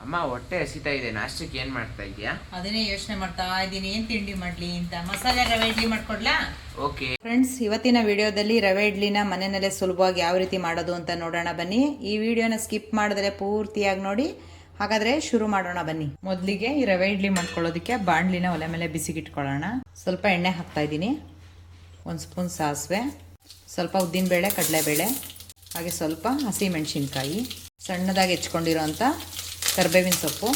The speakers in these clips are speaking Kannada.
ಅಮ್ಮ ಹೊಟ್ಟೆ ಹಸಿತಾ ಇದೆ, ನಾಷ್ಟಕ್ಕೆ ಏನ್ ಮಾಡ್ತಾ ಇದೀಯಾ? ಅದನ್ನೇ ಯೋಚನೆ ಮಾಡ್ತಾ ಇದ್ದೀನಿ, ಏನ್ ತಿಂಡಿ ಮಾಡ್ಲಿ ಅಂತ. ಮಸಾಲೆ ರವೆ ಇಡ್ಲಿ ಮಾಡ್ಕೊಡ್ಲಾ? ಓಕೆ ಫ್ರೆಂಡ್ಸ್, ಇವತ್ತಿನ ವಿಡಿಯೋದಲ್ಲಿ ರವೆ ಇಡ್ಲಿನ ಮನೆಯಲ್ಲೇ ಸುಲಭವಾಗಿ ಯಾವ ರೀತಿ ಮಾಡೋದು ಅಂತ ನೋಡೋಣ ಬನ್ನಿ. ಈ ವಿಡಿಯೋನ ಸ್ಕಿಪ್ ಮಾಡಿದ್ರೆ ಪೂರ್ತಿಯಾಗಿ ನೋಡಿ. ಹಾಗಾದ್ರೆ ಶುರು ಮಾಡೋಣ ಬನ್ನಿ. ಮೊದಲಿಗೆ ಈ ರವೆ ಇಡ್ಲಿ ಮಾಡ್ಕೊಳ್ಳೋದಕ್ಕೆ ಬಾಣಲಿನ ಒಲೆ ಮೇಲೆ ಬಿಸಿಗಿಟ್ಕೊಳ್ಳೋಣ. ಸ್ವಲ್ಪ ಎಣ್ಣೆ ಹಾಕ್ತಾ ಇದ್ದೀನಿ, 1 ಸ್ಪೂನ್ ಸಾಸಿವೆ, ಸ್ವಲ್ಪ ಉದ್ದಿನಬೇಳೆ, ಕಡಲೆಬೇಳೆ, ಹಾಗೆ ಸ್ವಲ್ಪ ಹಸಿ ಮೆಣಸಿನ್ಕಾಯಿ, ಸಣ್ಣದಾಗಿ ಹೆಚ್ಕೊಂಡಿರೋಂಥ ಕರಿಬೇವಿನ ಸೊಪ್ಪು,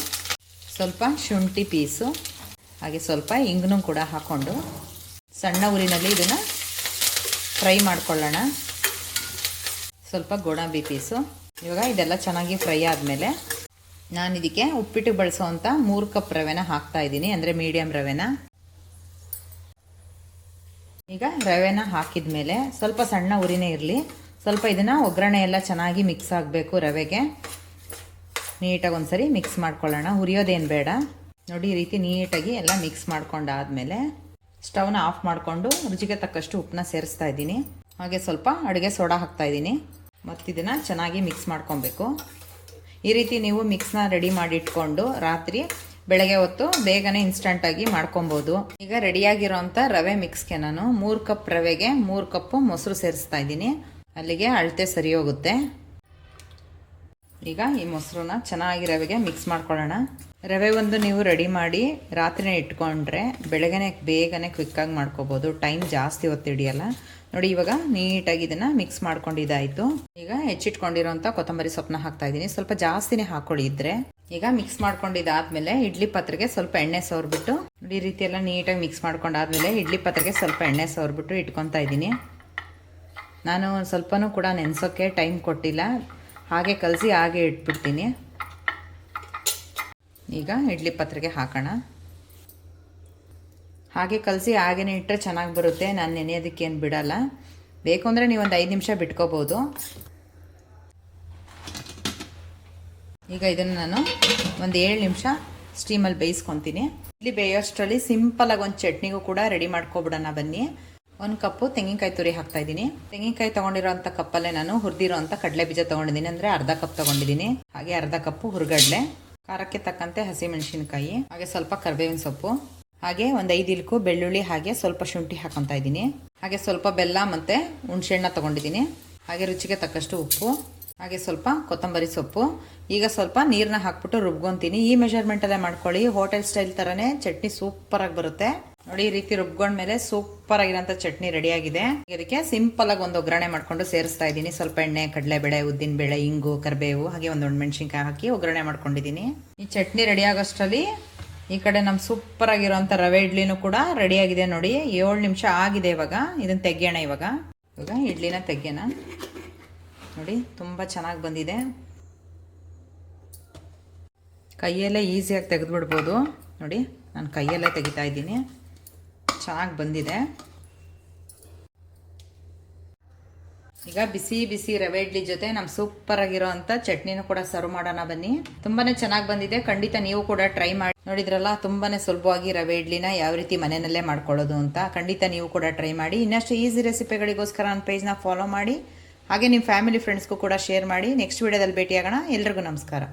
ಸ್ವಲ್ಪ ಶುಂಠಿ ಪೀಸು, ಹಾಗೆ ಸ್ವಲ್ಪ ಇಂಗನ್ನು ಕೂಡ ಹಾಕ್ಕೊಂಡು ಸಣ್ಣ ಉರಿನಲ್ಲಿ ಇದನ್ನು ಫ್ರೈ ಮಾಡ್ಕೊಳ್ಳೋಣ. ಸ್ವಲ್ಪ ಗೋಡಂಬಿ ಪೀಸು. ಇವಾಗ ಇದೆಲ್ಲ ಚೆನ್ನಾಗಿ ಫ್ರೈ ಆದಮೇಲೆ ನಾನು ಇದಕ್ಕೆ ಉಪ್ಪಿಟ್ಟಿಗೆ ಬಳಸೋವಂಥ 3 ಕಪ್ ರವೆನ ಹಾಕ್ತಾ ಇದ್ದೀನಿ, ಅಂದರೆ ಮೀಡಿಯಮ್ ರವೆನ. ಈಗ ರವೆನ ಹಾಕಿದ ಮೇಲೆ ಸ್ವಲ್ಪ ಸಣ್ಣ ಉರಿನೇ ಇರಲಿ. ಸ್ವಲ್ಪ ಇದನ್ನು ಒಗ್ಗರಣೆ ಎಲ್ಲ ಚೆನ್ನಾಗಿ ಮಿಕ್ಸ್ ಆಗಬೇಕು. ರವೆಗೆ ನೀಟಾಗಿ ಒಂದ್ಸರಿ ಮಿಕ್ಸ್ ಮಾಡ್ಕೊಳ್ಳೋಣ, ಹುರಿಯೋದೇನು ಬೇಡ. ನೋಡಿ, ಈ ರೀತಿ ನೀಟಾಗಿ ಎಲ್ಲ ಮಿಕ್ಸ್ ಮಾಡ್ಕೊಂಡಾದ್ಮೇಲೆ ಸ್ಟವ್ನ ಆಫ್ ಮಾಡಿಕೊಂಡು ರುಚಿಗೆ ತಕ್ಕಷ್ಟು ಉಪ್ಪನ್ನ ಸೇರಿಸ್ತಾ ಇದ್ದೀನಿ. ಹಾಗೆ ಸ್ವಲ್ಪ ಅಡುಗೆ ಸೋಡಾ ಹಾಕ್ತಾ ಇದ್ದೀನಿ. ಮತ್ತು ಇದನ್ನು ಚೆನ್ನಾಗಿ ಮಿಕ್ಸ್ ಮಾಡ್ಕೊಬೇಕು. ಈ ರೀತಿ ನೀವು ಮಿಕ್ಸ್ನ ರೆಡಿ ಮಾಡಿ ಇಟ್ಕೊಂಡು ರಾತ್ರಿ ಬೆಳಗ್ಗೆ ಹೊತ್ತು ಬೇಗನೆ ಇನ್ಸ್ಟಂಟಾಗಿ ಮಾಡ್ಕೊಬೋದು. ಈಗ ರೆಡಿಯಾಗಿರೋಂಥ ರವೆ ಮಿಕ್ಸ್ಗೆ ನಾನು 3 ಕಪ್ ರವೆಗೆ 3 ಕಪ್ಪು ಮೊಸರು ಸೇರಿಸ್ತಾ ಇದ್ದೀನಿ. ಅಲ್ಲಿಗೆ ಅಳತೆ ಸರಿ ಹೋಗುತ್ತೆ. ಈಗ ಈ ಮೊಸರನ್ನ ಚೆನ್ನಾಗಿ ರವೆಗೆ ಮಿಕ್ಸ್ ಮಾಡ್ಕೊಳ್ಳೋಣ. ರವೆ ಒಂದು ನೀವು ರೆಡಿ ಮಾಡಿ ರಾತ್ರಿನೇ ಇಟ್ಕೊಂಡ್ರೆ ಬೆಳಗ್ಗೆನೆ ಬೇಗನೆ ಕ್ವಿಕ್ಕಾಗಿ ಮಾಡ್ಕೋಬೋದು, ಟೈಮ್ ಜಾಸ್ತಿ ಹೊತ್ತು ಹಿಡಿಯಲ್ಲ. ನೋಡಿ, ಇವಾಗ ನೀಟಾಗಿ ಇದನ್ನು ಮಿಕ್ಸ್ ಮಾಡ್ಕೊಂಡಿದ್ದಾಯಿತು. ಈಗ ಹೆಚ್ಚಿಟ್ಕೊಂಡಿರೋಂಥ ಕೊತ್ತಂಬರಿ ಸೊಪ್ಪನ್ನ ಹಾಕ್ತಾ ಇದ್ದೀನಿ, ಸ್ವಲ್ಪ ಜಾಸ್ತಿನೇ ಹಾಕೊಳ್ಳಿ ಇದ್ರೆ. ಈಗ ಮಿಕ್ಸ್ ಮಾಡ್ಕೊಂಡಿದ್ದಾದ್ಮೇಲೆ ಇಡ್ಲಿ ಪಾತ್ರೆಗೆ ಸ್ವಲ್ಪ ಎಣ್ಣೆ ಸವರ್ಬಿಟ್ಟು, ನೋಡಿ ಈ ರೀತಿ ಎಲ್ಲ ನೀಟಾಗಿ ಮಿಕ್ಸ್ ಮಾಡ್ಕೊಂಡಾದ್ಮೇಲೆ ಇಡ್ಲಿ ಪಾತ್ರೆಗೆ ಸ್ವಲ್ಪ ಎಣ್ಣೆ ಸವರ್ಬಿಟ್ಟು ಇಟ್ಕೊತಾ ಇದ್ದೀನಿ. ನಾನು ಸ್ವಲ್ಪನೂ ಕೂಡ ನೆನೆಸೋಕ್ಕೆ ಟೈಮ್ ಕೊಟ್ಟಿಲ್ಲ, ಹಾಗೆ ಕಲಸಿ ಹಾಗೆ ಇಟ್ಬಿಡ್ತೀನಿ. ಈಗ ಇಡ್ಲಿ ಪಾತ್ರೆಗೆ ಹಾಕೋಣ. ಹಾಗೆ ಕಲಸಿ ಹಾಗೇ ಇಟ್ಟರೆ ಚೆನ್ನಾಗಿ ಬರುತ್ತೆ. ನಾನು ನೆನೆಯೋದಕ್ಕೇನು ಬಿಡಲ್ಲ. ಬೇಕು ಅಂದರೆ ನೀವು ಒಂದು 5 ನಿಮಿಷ ಬಿಟ್ಕೋಬೋದು. ಈಗ ಇದನ್ನು ನಾನು ಒಂದು 7 ನಿಮಿಷ ಸ್ಟೀಮಲ್ಲಿ ಬೇಯಿಸ್ಕೊತೀನಿ. ಇಡ್ಲಿ ಬೇಯೋಷ್ಟರಲ್ಲಿ ಸಿಂಪಲಾಗಿ ಒಂದು ಚಟ್ನಿಗೂ ಕೂಡ ರೆಡಿ ಮಾಡ್ಕೊಬಿಡೋಣ ಬನ್ನಿ. 1 ಕಪ್ಪು ತೆಂಗಿನಕಾಯಿ ತುರಿ ಹಾಕ್ತಾ ಇದ್ದೀನಿ. ತೆಂಗಿನಕಾಯಿ ತೊಗೊಂಡಿರೋಂಥ ಕಪ್ಪಲ್ಲೇ ನಾನು ಹುರಿದಿರೋಂಥ ಕಡಲೆ ಬೀಜ ತೊಗೊಂಡಿದ್ದೀನಿ, ಅಂದರೆ ಅರ್ಧ ಕಪ್ ತೊಗೊಂಡಿದ್ದೀನಿ. ಹಾಗೆ ಅರ್ಧ ಕಪ್ಪು ಹುರುಗಡ್ಲೆ, ಖಾರಕ್ಕೆ ತಕ್ಕಂತೆ ಹಸಿ ಮೆಣಸಿನಕಾಯಿ, ಹಾಗೆ ಸ್ವಲ್ಪ ಕರಿಬೇವಿನ ಸೊಪ್ಪು, ಹಾಗೆ ಒಂದು 5 ಇಲ್ಕು ಬೆಳ್ಳುಳ್ಳಿ, ಹಾಗೆ ಸ್ವಲ್ಪ ಶುಂಠಿ ಹಾಕೊತಾ ಇದ್ದೀನಿ. ಹಾಗೆ ಸ್ವಲ್ಪ ಬೆಲ್ಲ ಮತ್ತು ಹುಣಸೆಹಣ್ಣ ತೊಗೊಂಡಿದ್ದೀನಿ. ಹಾಗೆ ರುಚಿಗೆ ತಕ್ಕಷ್ಟು ಉಪ್ಪು, ಹಾಗೆ ಸ್ವಲ್ಪ ಕೊತ್ತಂಬರಿ ಸೊಪ್ಪು. ಈಗ ಸ್ವಲ್ಪ ನೀರನ್ನ ಹಾಕ್ಬಿಟ್ಟು ರುಬ್ಕೊತೀನಿ. ಈ ಮೆಷರ್ಮೆಂಟಲ್ಲೇ ಮಾಡ್ಕೊಳ್ಳಿ, ಹೋಟೆಲ್ ಸ್ಟೈಲ್ ಥರನೇ ಚಟ್ನಿ ಸೂಪರಾಗಿ ಬರುತ್ತೆ. ನೋಡಿ, ಈ ರೀತಿ ರುಬ್ಕೊಂಡ್ಮೇಲೆ ಸೂಪರ್ ಆಗಿರೋಂಥ ಚಟ್ನಿ ರೆಡಿಯಾಗಿದೆ. ಇದಕ್ಕೆ ಸಿಂಪಲ್ ಆಗಿ ಒಂದು ಒಗ್ಗರಣೆ ಮಾಡ್ಕೊಂಡು ಸೇರಿಸ್ತಾ ಇದ್ದೀನಿ. ಸ್ವಲ್ಪ ಎಣ್ಣೆ, ಕಡಲೆಬೇಳೆ, ಉದ್ದಿನಬೇಳೆ, ಇಂಗು, ಕರಿಬೇವು, ಹಾಗೆ ಒಂದು ಒಣಮೆಣಸಿನ್ಕಾಯಿ ಹಾಕಿ ಒಗ್ಗರಣೆ ಮಾಡ್ಕೊಂಡಿದ್ದೀನಿ. ಈ ಚಟ್ನಿ ರೆಡಿ ಆಗೋಷ್ಟರಲ್ಲಿ ಈ ಕಡೆ ನಮ್ಮ ಸೂಪರ್ ಆಗಿರೋಂಥ ರವೆ ಇಡ್ಲಿನೂ ಕೂಡ ರೆಡಿಯಾಗಿದೆ. ನೋಡಿ, 7 ನಿಮಿಷ ಆಗಿದೆ. ಇವಾಗ ಇದನ್ನು ತೆಗಿಯೋಣ. ಇವಾಗ ಇಡ್ಲಿನ ತೆಗಿಯೋಣ. ನೋಡಿ, ತುಂಬ ಚೆನ್ನಾಗಿ ಬಂದಿದೆ. ಕೈಯಲ್ಲೇ ಈಸಿಯಾಗಿ ತೆಗೆದುಬಿಡ್ಬೋದು. ನೋಡಿ, ನಾನು ಕೈಯಲ್ಲೇ ತೆಗಿತಾ ಇದ್ದೀನಿ. ಚೆನ್ನಾಗಿ ಬಂದಿದೆ. ಈಗ ಬಿಸಿ ಬಿಸಿ ರವೆ ಇಡ್ಲಿ ಜೊತೆ ನಮ್ಮ ಸೂಪರ್ ಆಗಿರೋ ಅಂಥ ಚಟ್ನಿನೂ ಕೂಡ ಸರ್ವ್ ಮಾಡೋಣ ಬನ್ನಿ. ತುಂಬಾನೇ ಚೆನ್ನಾಗಿ ಬಂದಿದೆ. ಖಂಡಿತ ನೀವು ಕೂಡ ಟ್ರೈ ಮಾಡಿ. ನೋಡಿದ್ರಲ್ಲ, ತುಂಬಾನೇ ಸುಲಭವಾಗಿ ರವೆ ಇಡ್ಲಿನ ಯಾವ ರೀತಿ ಮನೆಯಲ್ಲೇ ಮಾಡ್ಕೊಳ್ಳೋದು ಅಂತ. ಖಂಡಿತ ನೀವು ಕೂಡ ಟ್ರೈ ಮಾಡಿ. ಇನ್ನಷ್ಟು ಈಸಿ ರೆಸಿಪಿಗಳಿಗೋಸ್ಕರ ನನ್ನ ಪೇಜ್ನ ಫಾಲೋ ಮಾಡಿ, ಹಾಗೆ ನಿಮ್ಮ ಫ್ಯಾಮಿಲಿ ಫ್ರೆಂಡ್ಸ್ಗೂ ಕೂಡ ಶೇರ್ ಮಾಡಿ. ನೆಕ್ಸ್ಟ್ ವಿಡಿಯೋದಲ್ಲಿ ಭೇಟಿಯಾಗೋಣ. ಎಲ್ರಿಗೂ ನಮಸ್ಕಾರ.